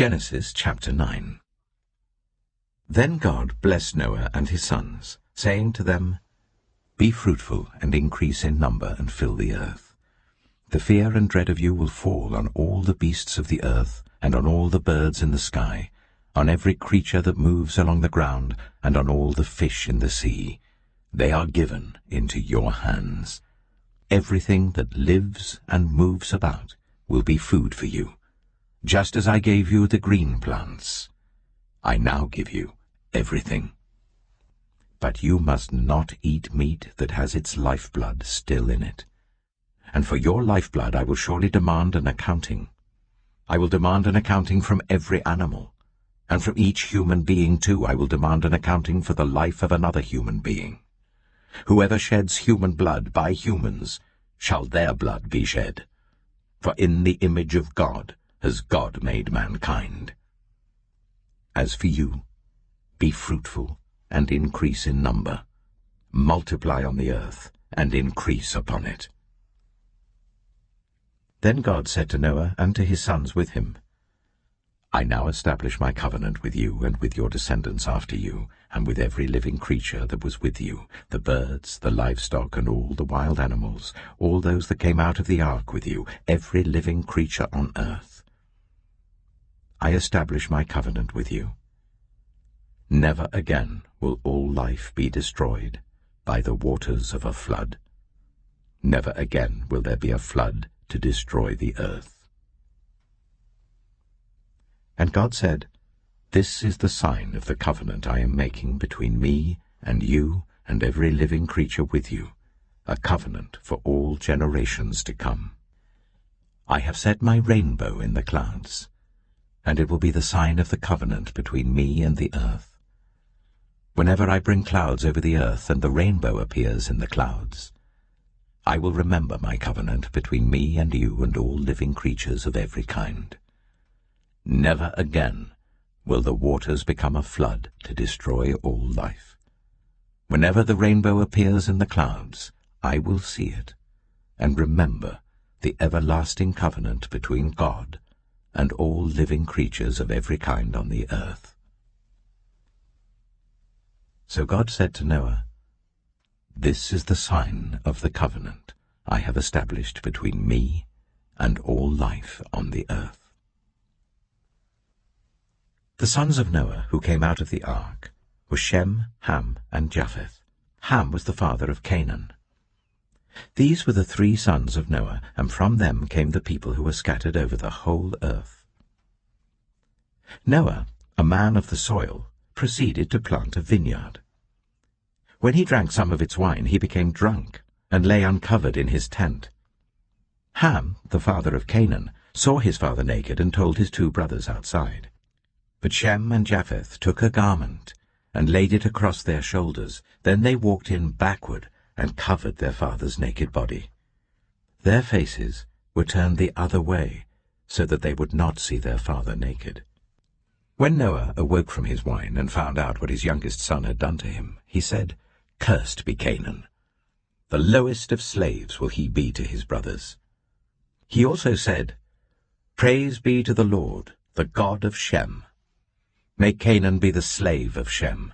Genesis chapter 9. Then God blessed Noah and his sons, saying to them, Be fruitful and increase in number and fill the earth. The fear and dread of you will fall on all the beasts of the earth and on all the birds in the sky, on every creature that moves along the ground and on all the fish in the sea. They are given into your hands. Everything that lives and moves about will be food for you. Just as I gave you the green plants, I now give you everything. But you must not eat meat that has its lifeblood still in it. And for your lifeblood I will surely demand an accounting. I will demand an accounting from every animal, and from each human being too I will demand an accounting for the life of another human being. Whoever sheds human blood by humans, shall their blood be shed. For in the image of God has God made mankind. As for you, be fruitful and increase in number. Multiply on the earth and increase upon it. Then God said to Noah and to his sons with him, I now establish my covenant with you and with your descendants after you, and with every living creature that was with you, the birds, the livestock, and all the wild animals, all those that came out of the ark with you, every living creature on earth. I establish my covenant with you. Never again will all life be destroyed by the waters of a flood. Never again will there be a flood to destroy the earth. And God said, This is the sign of the covenant I am making between me and you and every living creature with you, a covenant for all generations to come. I have set my rainbow in the clouds, and it will be the sign of the covenant between me and the earth. Whenever I bring clouds over the earth and the rainbow appears in the clouds, I will remember my covenant between me and you and all living creatures of every kind. Never again will the waters become a flood to destroy all life. Whenever the rainbow appears in the clouds, I will see it and remember the everlasting covenant between God and all living creatures of every kind on the earth. So God said to Noah, This is the sign of the covenant I have established between me and all life on the earth. The sons of Noah who came out of the ark were Shem, Ham, and Japheth. Ham was the father of Canaan. These were the 3 sons of Noah, and from them came the people who were scattered over the whole earth. Noah, a man of the soil, proceeded to plant a vineyard. When he drank some of its wine, he became drunk, and lay uncovered in his tent. Ham, the father of Canaan, saw his father naked and told his 2 brothers outside. But Shem and Japheth took a garment and laid it across their shoulders. Then they walked in backward and covered their father's naked body. Their faces were turned the other way, so that they would not see their father naked. When Noah awoke from his wine and found out what his youngest son had done to him, he said, Cursed be Canaan. The lowest of slaves will he be to his brothers. He also said, Praise be to the Lord, the God of Shem. May Canaan be the slave of Shem.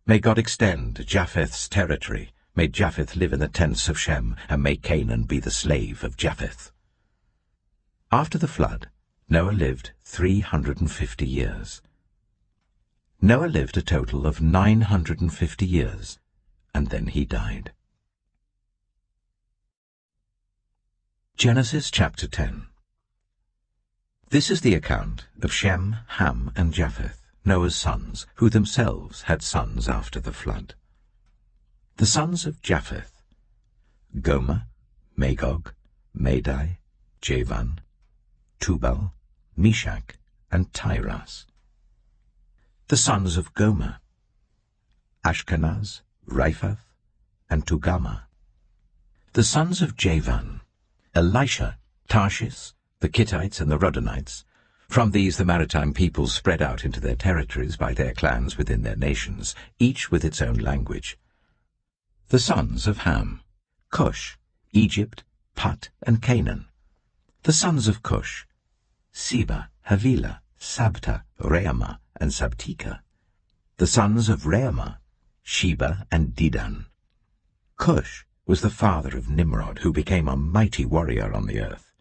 May God extend Japheth's territory. May Japheth live in the tents of Shem, and may Canaan be the slave of Japheth. After the flood, Noah lived 350 years. Noah lived a total of 950 years, and then he died. Genesis chapter 10. This is the account of Shem, Ham, and Japheth, Noah's sons, who themselves had sons after the flood. The sons of Japheth: Gomer, Magog, Madai, Javan, Tubal, Meshach, and Tiras. The sons of Gomer: Ashkenaz, Riphath, and Togarmah. The sons of Javan: Elisha, Tarshish, the Kittites, and the Rodanites. From these the maritime peoples spread out into their territories by their clans within their nations, each with its own language. The sons of Ham: Cush, Egypt, Put, and Canaan. The sons of Cush: Seba, Havilah, Sabta, Reama, and Sabtika. The sons of Reama, Sheba and Dedan. Cush was the father of Nimrod, who became a mighty warrior on the earth.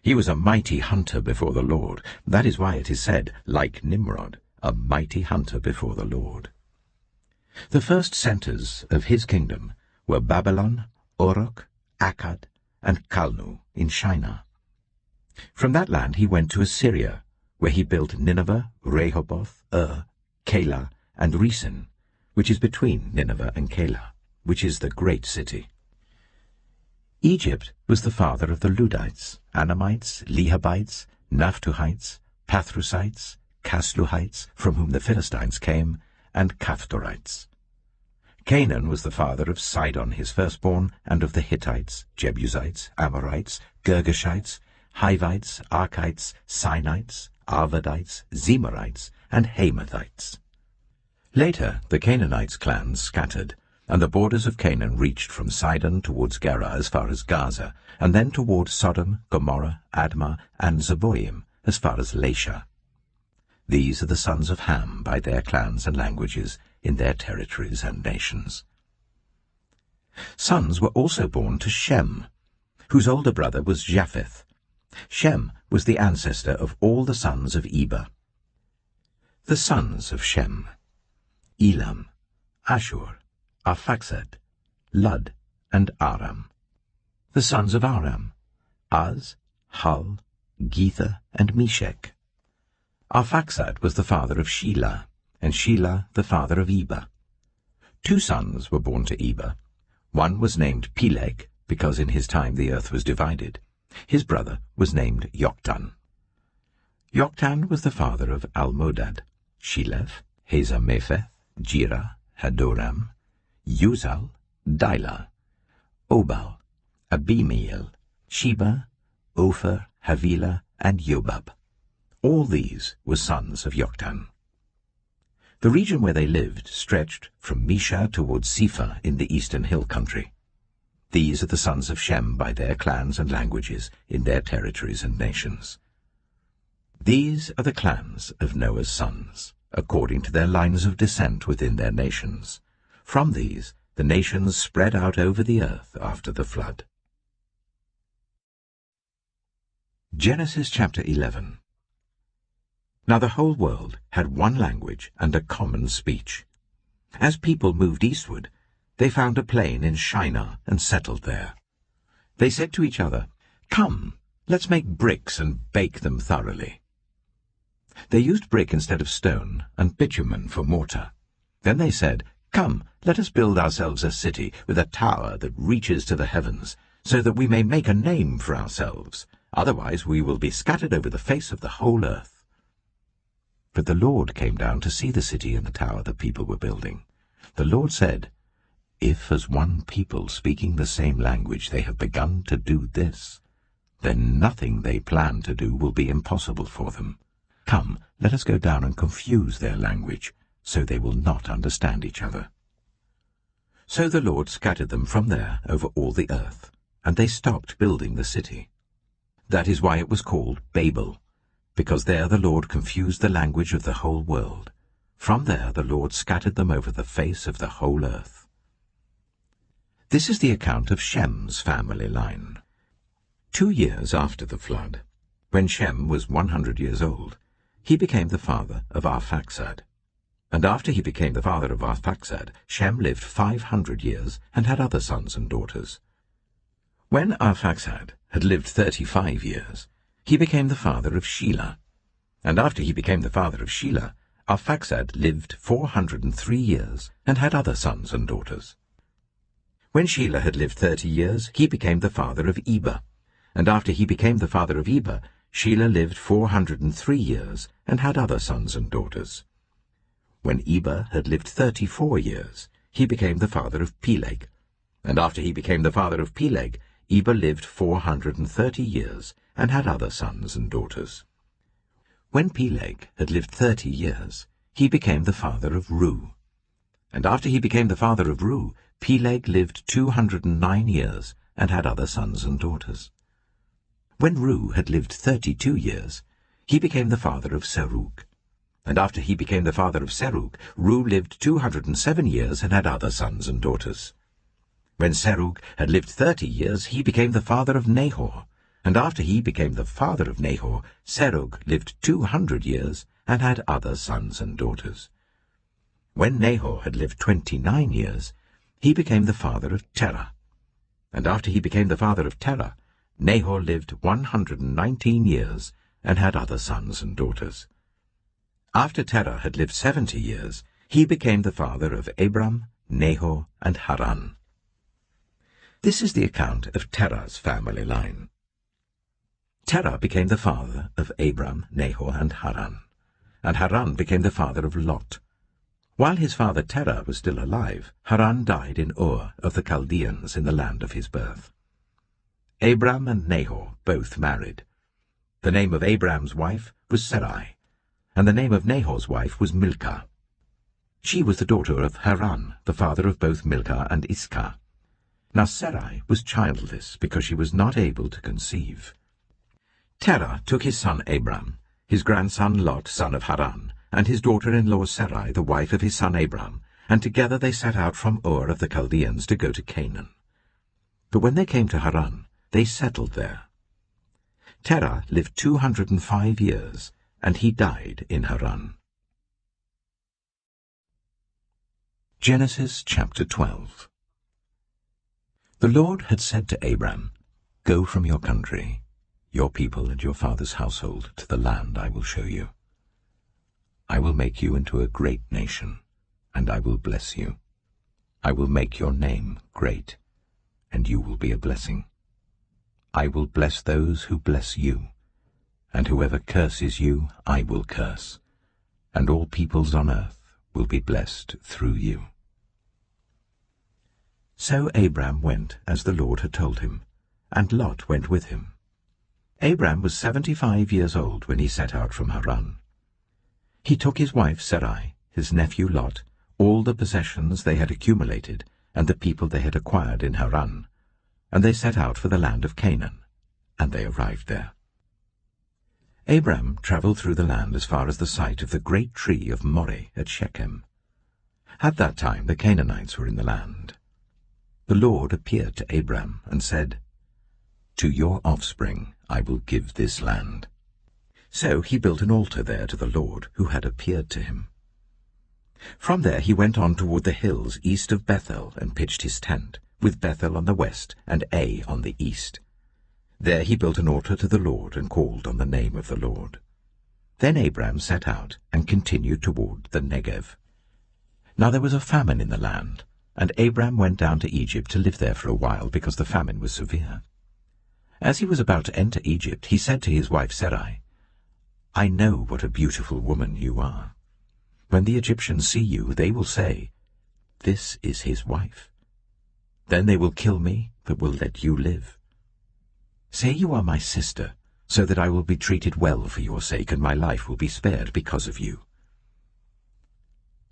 He was a mighty hunter before the Lord. That is why it is said, like Nimrod, a mighty hunter before the Lord. The first centers of his kingdom were Babylon, Uruk, Akkad, and Calnu in Shinar. From that land he went to Assyria, where he built Nineveh, Rehoboth, Calah, and Resen, which is between Nineveh and Calah, which is the great city. Egypt was the father of the Ludites, Anamites, Lehabites, Naphtuhites, Pathrusites, Casluhites, from whom the Philistines came, and Caphtorites. Canaan was the father of Sidon his firstborn, and of the Hittites, Jebusites, Amorites, Girgashites, Hivites, Archites, Sinites, Arvadites, Zemarites, and Hamathites. Later the Canaanites' clans scattered, and the borders of Canaan reached from Sidon towards Gerar as far as Gaza, and then toward Sodom, Gomorrah, Admah, and Zeboim as far as Lasha. These are the sons of Ham by their clans and languages, in their territories and nations. Sons were also born to Shem, whose older brother was Japheth. Shem was the ancestor of all the sons of Eber. The sons of Shem: Elam, Ashur, Arphaxad, Lud, and Aram. The sons of Aram: Az, Hul, Gether, and Meshech. Arphaxad was the father of Shelah, and Shelah the father of Eber. 2 sons were born to Eber. One was named Peleg, because in his time the earth was divided. His brother was named Joktan. Joktan was the father of Almodad, Sheleph, Hazamepheth, Jirah, Hadoram, Uzal, Dilah, Obal, Abimael, Sheba, Ophir, Havilah, and Jobab. All these were sons of Joktan. The region where they lived stretched from Mesha towards Sephah in the eastern hill country. These are the sons of Shem by their clans and languages, in their territories and nations. These are the clans of Noah's sons, according to their lines of descent within their nations. From these the nations spread out over the earth after the flood. Genesis chapter 11. Now the whole world had one language and a common speech. As people moved eastward, they found a plain in Shinar and settled there. They said to each other, "Come, let's make bricks and bake them thoroughly." They used brick instead of stone, and bitumen for mortar. Then they said, "Come, let us build ourselves a city with a tower that reaches to the heavens, so that we may make a name for ourselves. Otherwise we will be scattered over the face of the whole earth." But the Lord came down to see the city and the tower the people were building. The Lord said, "If as one people speaking the same language they have begun to do this, then nothing they plan to do will be impossible for them. Come, let us go down and confuse their language, so they will not understand each other." So the Lord scattered them from there over all the earth, and they stopped building the city. That is why it was called Babel, because there the Lord confused the language of the whole world. From there the Lord scattered them over the face of the whole earth. This is the account of Shem's family line. 2 years after the flood, when Shem was 100 years old, he became the father of Arphaxad. And after he became the father of Arphaxad, Shem lived 500 years and had other sons and daughters. When Arphaxad had lived 35 years, he became the father of Shelah. And after he became the father of Shelah, Arphaxad lived 403 years and had other sons and daughters. When Shelah had lived 30 years, he became the father of Eber. And after he became the father of Eber, Shelah lived 403 years and had other sons and daughters. When Eber had lived 34 years, he became the father of Peleg. And after he became the father of Peleg, Eber lived 430 years and had other sons and daughters. When Peleg had lived 30 years, he became the father of Reu. And after he became the father of Reu, Peleg lived 209 years and had other sons and daughters. When Reu had lived 32 years, he became the father of Serug. And after he became the father of Serug, Ru lived 207 years and had other sons and daughters. When Serug had lived 30 years, he became the father of Nahor. And after he became the father of Nahor, Serug lived 200 years and had other sons and daughters. When Nahor had lived 29 years, he became the father of Terah. And after he became the father of Terah, Nahor lived 119 years and had other sons and daughters. After Terah had lived 70 years, he became the father of Abram, Nahor, and Haran. This is the account of Terah's family line. Terah became the father of Abram, Nahor, and Haran became the father of Lot. While his father Terah was still alive, Haran died in Ur of the Chaldeans in the land of his birth. Abram and Nahor both married. The name of Abram's wife was Sarai, and the name of Nahor's wife was Milcah. She was the daughter of Haran, the father of both Milcah and Iscah. Now Sarai was childless because she was not able to conceive. Terah took his son Abram, his grandson Lot, son of Haran, and his daughter-in-law Sarai, the wife of his son Abram, and together they set out from Ur of the Chaldeans to go to Canaan. But when they came to Haran, they settled there. Terah lived 205 years, and he died in Haran. Genesis chapter 12. The Lord had said to Abram, "Go from your country, your people and your father's household, to the land I will show you. I will make you into a great nation, and I will bless you. I will make your name great, and you will be a blessing. I will bless those who bless you, and whoever curses you I will curse, and all peoples on earth will be blessed through you." So Abram went as the Lord had told him, and Lot went with him. Abram was 75 years old when he set out from Haran. He took his wife Sarai, his nephew Lot, all the possessions they had accumulated, and the people they had acquired in Haran, and they set out for the land of Canaan, and they arrived there. Abram travelled through the land as far as the site of the great tree of Moreh at Shechem. At that time the Canaanites were in the land. The Lord appeared to Abram and said, "To your offspring I will give this land." So he built an altar there to the Lord who had appeared to him. From there he went on toward the hills east of Bethel and pitched his tent, with Bethel on the west and Ai on the east. There he built an altar to the Lord and called on the name of the Lord. Then Abram set out and continued toward the Negev. Now there was a famine in the land, and Abram went down to Egypt to live there for a while because the famine was severe. As he was about to enter Egypt, he said to his wife Sarai, "I know what a beautiful woman you are. When the Egyptians see you, they will say, 'This is his wife.' Then they will kill me, but will let you live. Say you are my sister, so that I will be treated well for your sake, and my life will be spared because of you."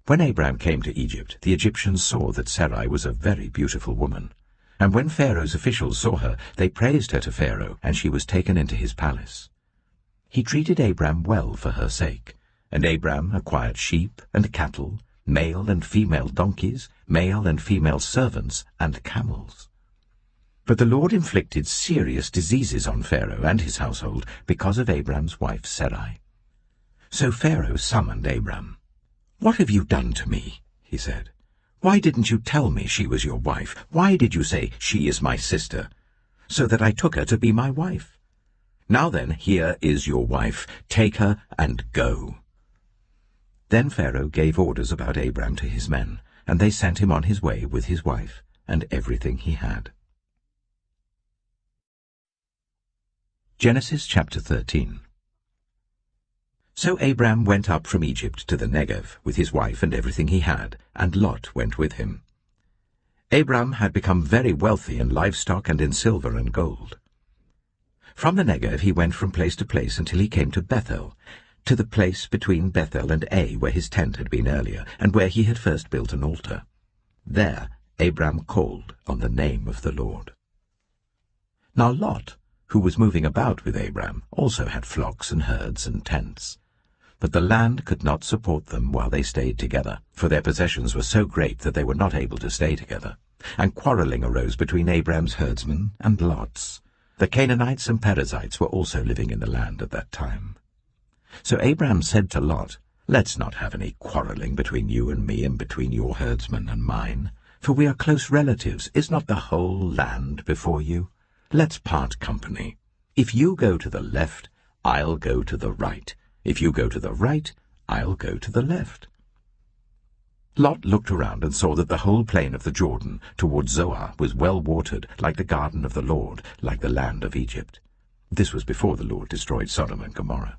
When Abram came to Egypt, the Egyptians saw that Sarai was a very beautiful woman. And when Pharaoh's officials saw her, they praised her to Pharaoh, and she was taken into his palace. He treated Abram well for her sake, and Abram acquired sheep and cattle, male and female donkeys, male and female servants, and camels. But the Lord inflicted serious diseases on Pharaoh and his household because of Abram's wife Sarai. So Pharaoh summoned Abram. "What have you done to me?" he said. "Why didn't you tell me she was your wife? Why did you say, 'She is my sister,' so that I took her to be my wife? Now then, here is your wife. Take her and go." Then Pharaoh gave orders about Abram to his men, and they sent him on his way with his wife and everything he had. Genesis chapter 13. So Abram went up from Egypt to the Negev with his wife and everything he had, and Lot went with him. Abram had become very wealthy in livestock and in silver and gold. From the Negev he went from place to place until he came to Bethel, to the place between Bethel and Ai where his tent had been earlier, and where he had first built an altar. There Abram called on the name of the Lord. Now Lot who was moving about with Abram, also had flocks and herds and tents. But the land could not support them while they stayed together, for their possessions were so great that they were not able to stay together. And quarrelling arose between Abram's herdsmen and Lot's. The Canaanites and Perizzites were also living in the land at that time. So Abram said to Lot, "Let's not have any quarrelling between you and me and between your herdsmen and mine, for we are close relatives. Is not the whole land before you? Let's part company. If you go to the left, I'll go to the right. If you go to the right, I'll go to the left." Lot looked around and saw that the whole plain of the Jordan toward Zoar was well watered, like the garden of the Lord, like the land of Egypt. This was before the Lord destroyed Sodom and Gomorrah.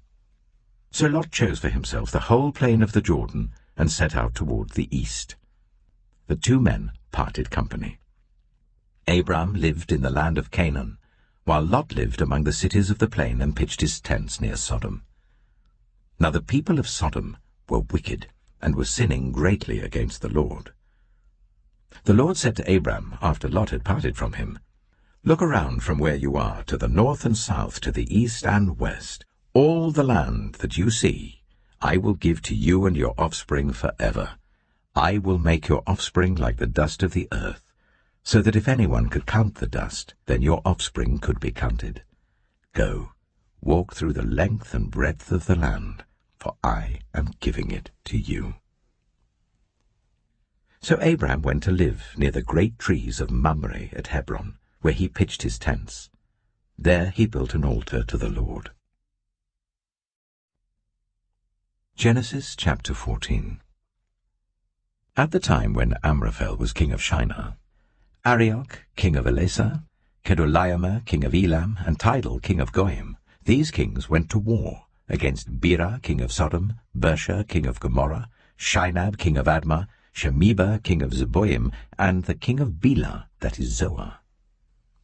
So Lot chose for himself the whole plain of the Jordan and set out toward the east. The two men parted company. Abram lived in the land of Canaan, while Lot lived among the cities of the plain and pitched his tents near Sodom. Now the people of Sodom were wicked, and were sinning greatly against the Lord. The Lord said to Abram, after Lot had parted from him, "Look around from where you are, to the north and south, to the east and west. All the land that you see, I will give to you and your offspring forever. I will make your offspring like the dust of the earth, so that if anyone could count the dust, then your offspring could be counted. Go, walk through the length and breadth of the land, for I am giving it to you." So Abram went to live near the great trees of Mamre at Hebron, where he pitched his tents. There he built an altar to the Lord. Genesis chapter 14. At the time when Amraphel was king of Shinar, Arioch king of Elasa, Kedorlaomer king of Elam, and Tidal king of Goyim, these kings went to war against Bera king of Sodom, Bersha king of Gomorrah, Shinab king of Admah, Shemeba king of Zeboim, and the king of Bela, that is Zoar.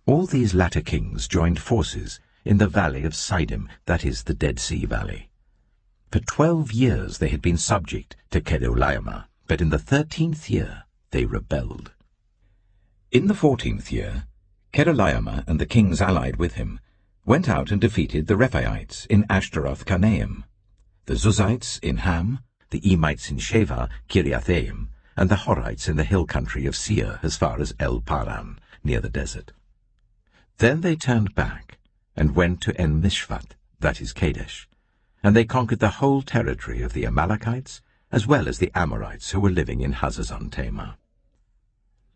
All these latter kings joined forces in the valley of Siddim, that is the Dead Sea Valley. For 12 years they had been subject to Kedorlaomer, but in the 13th year they rebelled. In the 14th year, Kedorlaomer and the kings allied with him went out and defeated the Rephaites in Ashtaroth-Karnaim, the Zuzites in Ham, the Emites in Sheva, Kiriathaim, and the Horites in the hill country of Seir as far as El-Paran, near the desert. Then they turned back and went to En-Mishpat, that is Kadesh, and they conquered the whole territory of the Amalekites, as well as the Amorites who were living in Hazazon-Tamar.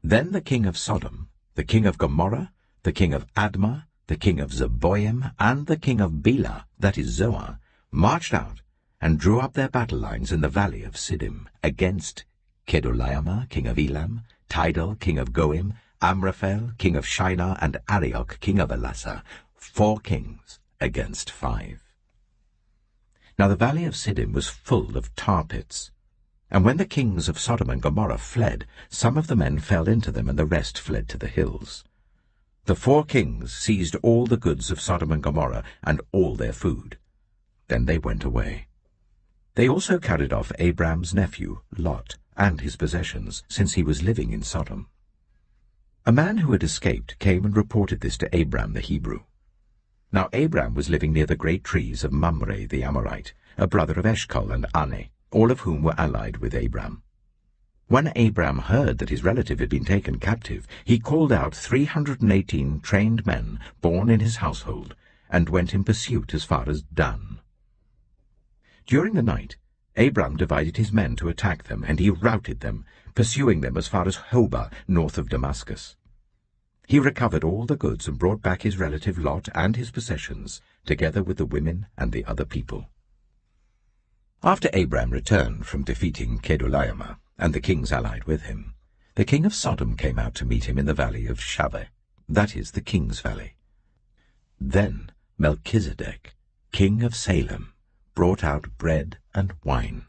Then the king of Sodom, the king of Gomorrah, the king of Admah, the king of Zeboim, and the king of Bela, that is Zoar, marched out and drew up their battle lines in the valley of Siddim against Kedorlaomer, king of Elam, Tidal, king of Goim, Amraphel, king of Shinar, and Arioch, king of Elasa, 4 kings against 5. Now the valley of Siddim was full of tar pits, and when the kings of Sodom and Gomorrah fled, some of the men fell into them, and the rest fled to the hills. The 4 kings seized all the goods of Sodom and Gomorrah and all their food. Then they went away. They also carried off Abram's nephew, Lot, and his possessions, since he was living in Sodom. A man who had escaped came and reported this to Abram the Hebrew. Now Abram was living near the great trees of Mamre the Amorite, a brother of Eshcol and Ane, all of whom were allied with Abram. When Abram heard that his relative had been taken captive, he called out 318 trained men born in his household, and went in pursuit as far as Dan. During the night, Abram divided his men to attack them, and he routed them, pursuing them as far as Hobah, north of Damascus. He recovered all the goods and brought back his relative Lot and his possessions, together with the women and the other people. After Abram returned from defeating Kedorlaomer and the kings allied with him, the king of Sodom came out to meet him in the valley of Shaveh, that is the king's valley. Then Melchizedek, king of Salem, brought out bread and wine.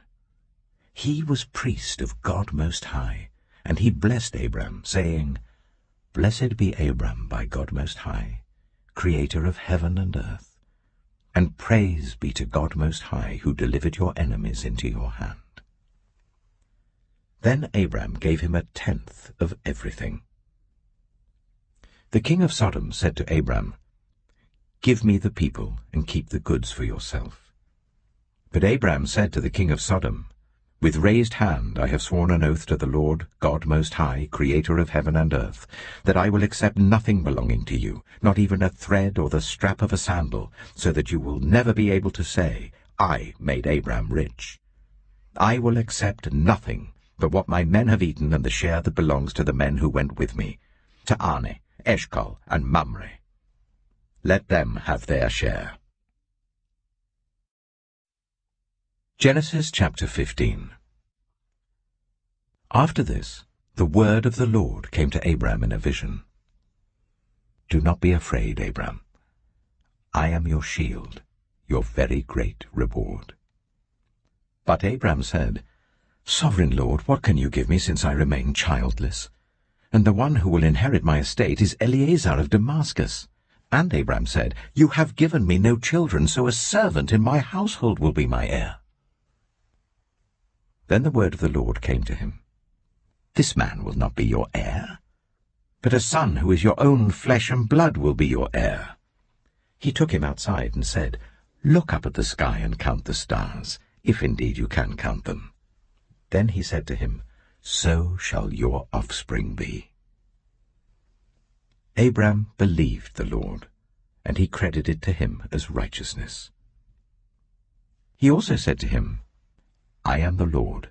He was priest of God Most High, and he blessed Abram, saying, "Blessed be Abram by God Most High, creator of heaven and earth, and praise be to God Most High, who delivered your enemies into your hand." Then Abram gave him 1/10 of everything. The king of Sodom said to Abram, Give me the people, and keep the goods for yourself." But Abram said to the king of Sodom, "With raised hand I have sworn an oath to the Lord, God Most High, Creator of heaven and earth, that I will accept nothing belonging to you, not even a thread or the strap of a sandal, so that you will never be able to say, 'I made Abram rich.' I will accept nothing but what my men have eaten and the share that belongs to the men who went with me, to Ane, Eshcol, and Mamre. Let them have their share." Genesis chapter 15. After this, the word of the Lord came to Abram in a vision. "Do not be afraid, Abram. I am your shield, your very great reward." But Abram said, "Sovereign Lord, what can you give me since I remain childless? And the one who will inherit my estate is Eliezer of Damascus." And Abram said, "You have given me no children, so a servant in my household will be my heir." Then the word of the Lord came to him. "This man will not be your heir, but a son who is your own flesh and blood will be your heir." He took him outside and said, "Look up at the sky and count the stars, if indeed you can count them." Then he said to him, "So shall your offspring be." Abram believed the Lord, and he credited to him as righteousness. He also said to him, "I am the Lord,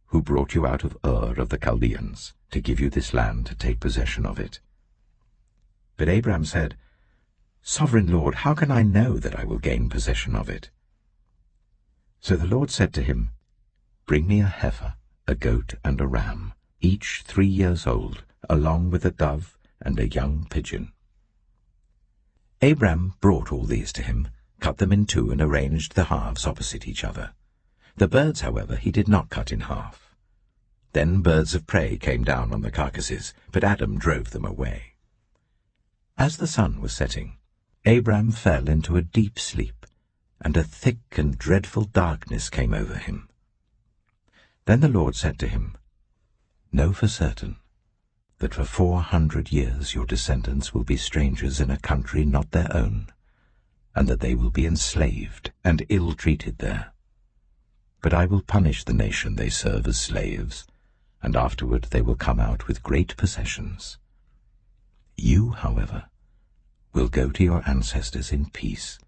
who brought you out of Ur of the Chaldeans, to give you this land to take possession of it." But Abram said, "Sovereign Lord, how can I know that I will gain possession of it?" So the Lord said to him, "Bring me a heifer, a goat, and a ram, each 3 years old, along with a dove and a young pigeon." Abram brought all these to him, cut them in two, and arranged the halves opposite each other. The birds, however, he did not cut in half. Then birds of prey came down on the carcasses, but Adam drove them away. As the sun was setting, Abram fell into a deep sleep, and a thick and dreadful darkness came over him. Then the Lord said to him, "Know for certain that for 400 years your descendants will be strangers in a country not their own, and that they will be enslaved and ill-treated there. But I will punish the nation they serve as slaves, and afterward they will come out with great possessions. You, however, will go to your ancestors in peace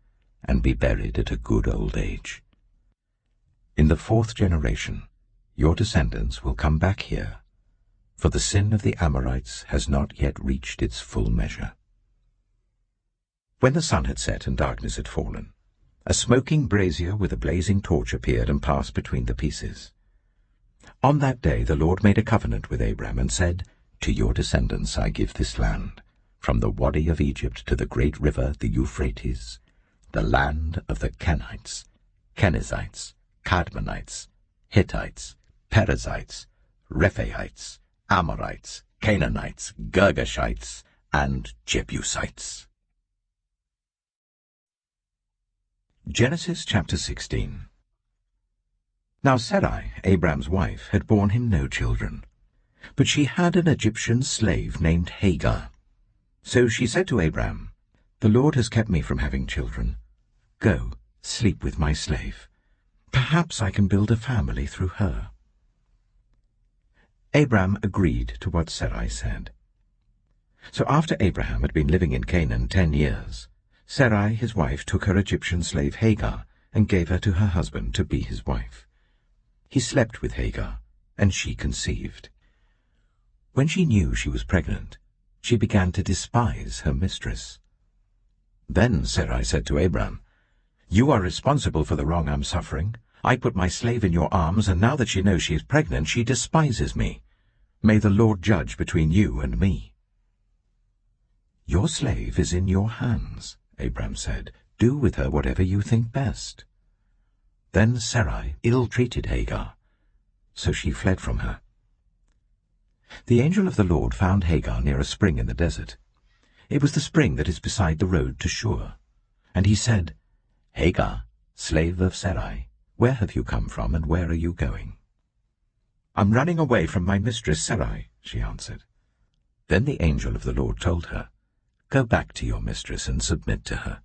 and be buried at a good old age. In the 4th generation, your descendants will come back here, for the sin of the Amorites has not yet reached its full measure." When the sun had set and darkness had fallen, a smoking brazier with a blazing torch appeared and passed between the pieces. On that day the Lord made a covenant with Abram and said, "To your descendants I give this land, from the Wadi of Egypt to the great river, the Euphrates, the land of the Kenites, Kenizzites, Cadmonites, Hittites, Perizzites, Rephaites, Amorites, Canaanites, Girgashites, and Jebusites." Genesis chapter 16. Now Sarai, Abram's wife, had borne him no children, but she had an Egyptian slave named Hagar. So she said to Abram, "The Lord has kept me from having children. Go, sleep with my slave. Perhaps I can build a family through her." Abram agreed to what Sarai said. So after Abraham had been living in Canaan 10 years, Sarai his wife took her Egyptian slave Hagar and gave her to her husband to be his wife. He slept with Hagar, and she conceived. When she knew she was pregnant, she began to despise her mistress. Then Sarai said to Abram, "You are responsible for the wrong I'm suffering. I put my slave in your arms, and now that she knows she is pregnant, she despises me. May the Lord judge between you and me." "Your slave is in your hands," Abram said. "Do with her whatever you think best." Then Sarai ill-treated Hagar, so she fled from her. The angel of the Lord found Hagar near a spring in the desert. It was the spring that is beside the road to Shur. And he said, "Hagar, slave of Sarai, where have you come from, and where are you going?" "I'm running away from my mistress Sarai," she answered. Then the angel of the Lord told her, "Go back to your mistress and submit to her.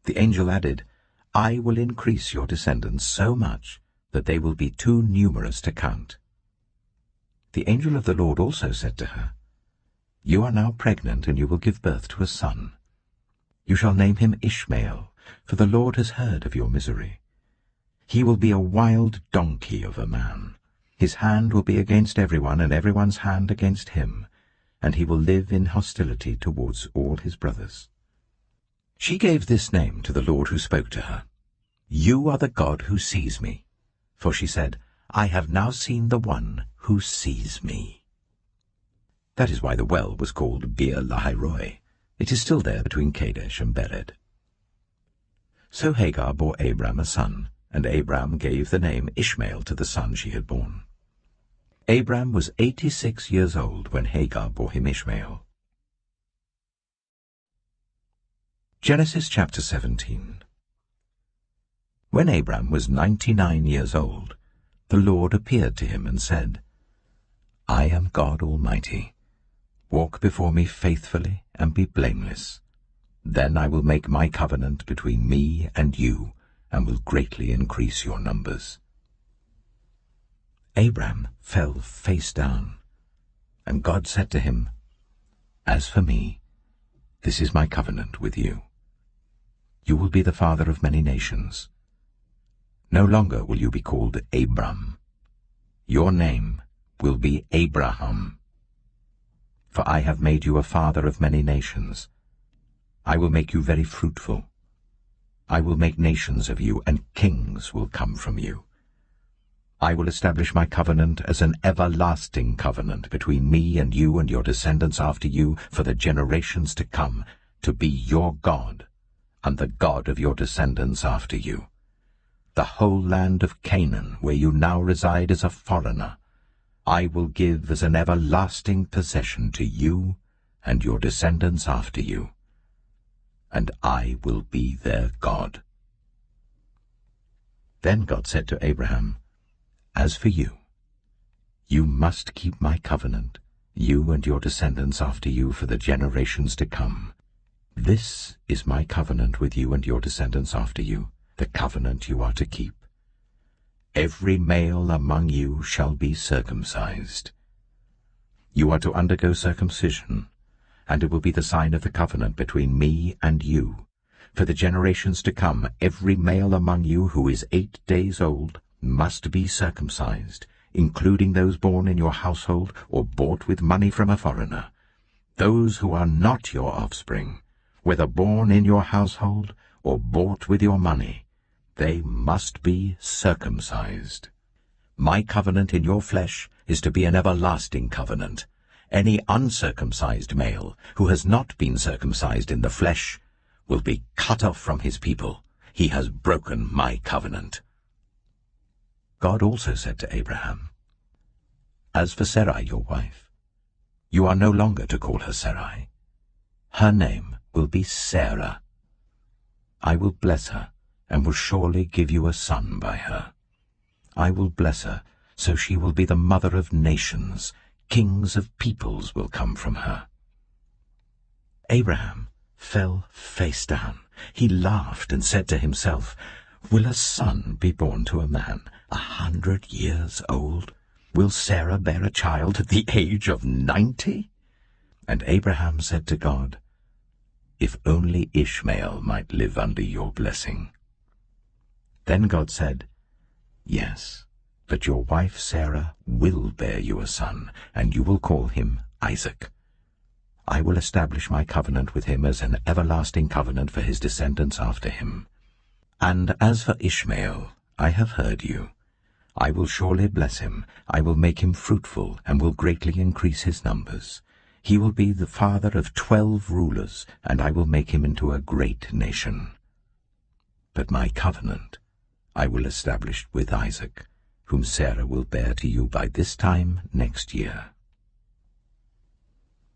The angel added, "I will increase your descendants so much that they will be too numerous to count." The angel of the Lord also said to her, "You are now pregnant, and you will give birth to a son. You shall name him Ishmael, for the Lord has heard of your misery. He will be a wild donkey of a man. His hand will be against everyone, and everyone's hand against him, and he will live in hostility towards all his brothers." She gave this name to the Lord who spoke to her. "You are the God who sees me." For she said, "I have now seen the one who sees me." That is why the well was called Beer Lahai-roi. It is still there between Kadesh and Bered. So Hagar bore Abram a son, and Abram gave the name Ishmael to the son she had borne. Abram was 86 years old when Hagar bore him Ishmael. Genesis chapter 17. When Abram was 99 years old, the Lord appeared to him and said, "I am God Almighty. Walk before me faithfully and be blameless. Then I will make my covenant between me and you, and will greatly increase your numbers." Abram fell face down, and God said to him, "As for me, this is my covenant with you. You will be the father of many nations. No longer will you be called Abram. Your name will be Abraham. For I have made you a father of many nations. I will make you very fruitful. I will make nations of you, and kings will come from you. I will establish my covenant as an everlasting covenant between me and you and your descendants after you for the generations to come, to be your God and the God of your descendants after you. The whole land of Canaan, where you now reside as a foreigner, I will give as an everlasting possession to you and your descendants after you, and I will be their God." Then God said to Abraham, "As for you, you must keep my covenant, you and your descendants after you for the generations to come. This is my covenant with you and your descendants after you, the covenant you are to keep. Every male among you shall be circumcised. You are to undergo circumcision, and it will be the sign of the covenant between me and you. For the generations to come, every male among you who is 8 days old must be circumcised, including those born in your household or bought with money from a foreigner. Those who are not your offspring, whether born in your household or bought with your money, they must be circumcised. My covenant in your flesh is to be an everlasting covenant. Any uncircumcised male who has not been circumcised in the flesh will be cut off from his people. He has broken my covenant." God also said to Abraham, "As for Sarai your wife, you are no longer to call her Sarai. Her name will be Sarah. I will bless her, and will surely give you a son by her. I will bless her, so she will be the mother of nations. Kings of peoples will come from her." Abraham fell face down. He laughed and said to himself, "Will a son be born to a man 100 years old? Will Sarah bear a child at the age of 90? And Abraham said to God, "If only Ishmael might live under your blessing." Then God said, "Yes, but your wife Sarah will bear you a son, and you will call him Isaac. I will establish my covenant with him as an everlasting covenant for his descendants after him. And as for Ishmael, I have heard you. I will surely bless him. I will make him fruitful, and will greatly increase his numbers. He will be the father of 12 rulers, and I will make him into a great nation. But my covenant I will establish with Isaac, whom Sarah will bear to you by this time next year."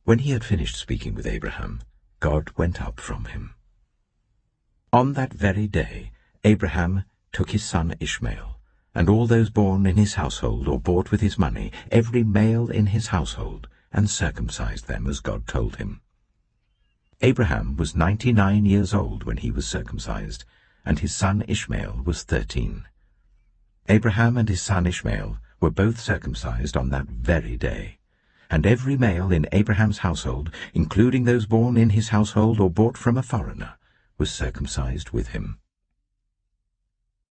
When he had finished speaking with Abraham, God went up from him. On that very day Abraham took his son Ishmael, and all those born in his household or bought with his money, every male in his household, and circumcised them as God told him. Abraham was 99 years old when he was circumcised, and his son Ishmael was 13. Abraham and his son Ishmael were both circumcised on that very day, and every male in Abraham's household, including those born in his household or bought from a foreigner, was circumcised with him.